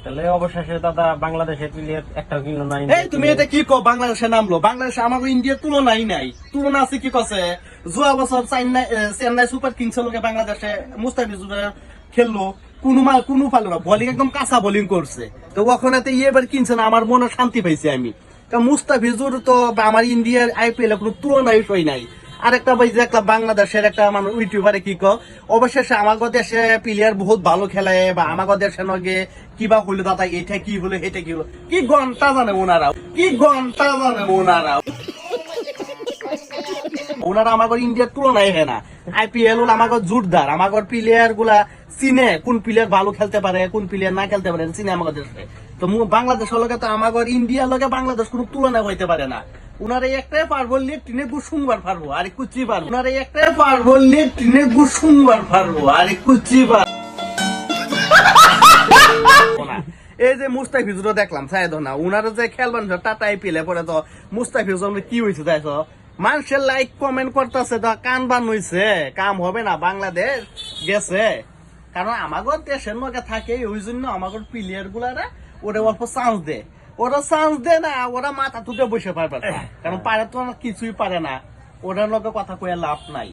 তাহলে অবশেষে দাদা বাংলাদেশের প্লেয়ার একটাও কিনলো না। এই তুমি এটা কি কো? বাংলাদেশে নামলো, বাংলাদেশে আমাকে ইন্ডিয়ার তুলনাই নাই। তুলনা আছে কি কছে? যোৱা বছর চেন্নাই সুপার কিংসের লগে বাংলাদেশে মুস্তাফিজুর খেললো, কোনো পারলো না, বোলিং একদম কাঁচা বোলিং করছে। তো ওখানে তো এবার কিনছে না, আমার মনে শান্তি পাইছি আমি। কারণ মুস্তাফিজুর তো আমার ইন্ডিয়ার আইপিএল কোনো তুলনাই হয় নাই। আরেকটা ভাই যে একটা বাংলাদেশের একটা মানুষ ইউটিউবারে কি কো, অবশেষে আমাদের দেশে প্লেয়ার বহুত ভালো খেলে, বা আমাদের দেশের নগে কিবা হইলো দাদা, এটা কি হলো এটা কি হলো, কি ঘন্টা জানে ওনারাও, কি ঘন্টা জানে ওনারাও। ওনারা আমাদের ইন্ডিয়ার তুলনায় হয় না। আইপিএল হল আমাদের জোরদার, আমাদের প্লেয়ার গুলা চিনে কোন প্লেয়ার ভালো খেলতে পারে, কোন প্লেয়ার না খেলতে পারে, চিনে আমাদের দেশে। তো বাংলাদেশের লগে তো আমাদের ইন্ডিয়ার লগে বাংলাদেশ কোনো তুলনা হইতে পারে না। উনার এই একটাই পারবো ট্রেনে গুসুমবার পারবো, আর কুচি পারবো। উনার এই একটাই পারবো ট্রেনে গুসুমবার পারবো, আর কুচি পারবো। এই যে মুস্তাফিজুর দেখলাম সাইদ না, উনার যে খেলবেন টাটা আইপিএল পরে তো মুস্তাফিজুর কি হয়েছে তাই তো মানুষের লাইক কমেন্ট করতেছে, তো কান বান হয়েছে, কাম হবে না, বাংলাদেশ গেছে। কারণ আমাদের দেশের মধ্যে থাকে, ওই জন্য আমাদের প্লেয়ার গুলারা ওরা অল্প চান্স দেয়। ওরা চান্স দেয় না, ওরা মাথা তুলে বসে পারবে না, কারণ পারে তো কিছুই পারে না, ওদের লগে কথা কয়ে লাভ নাই।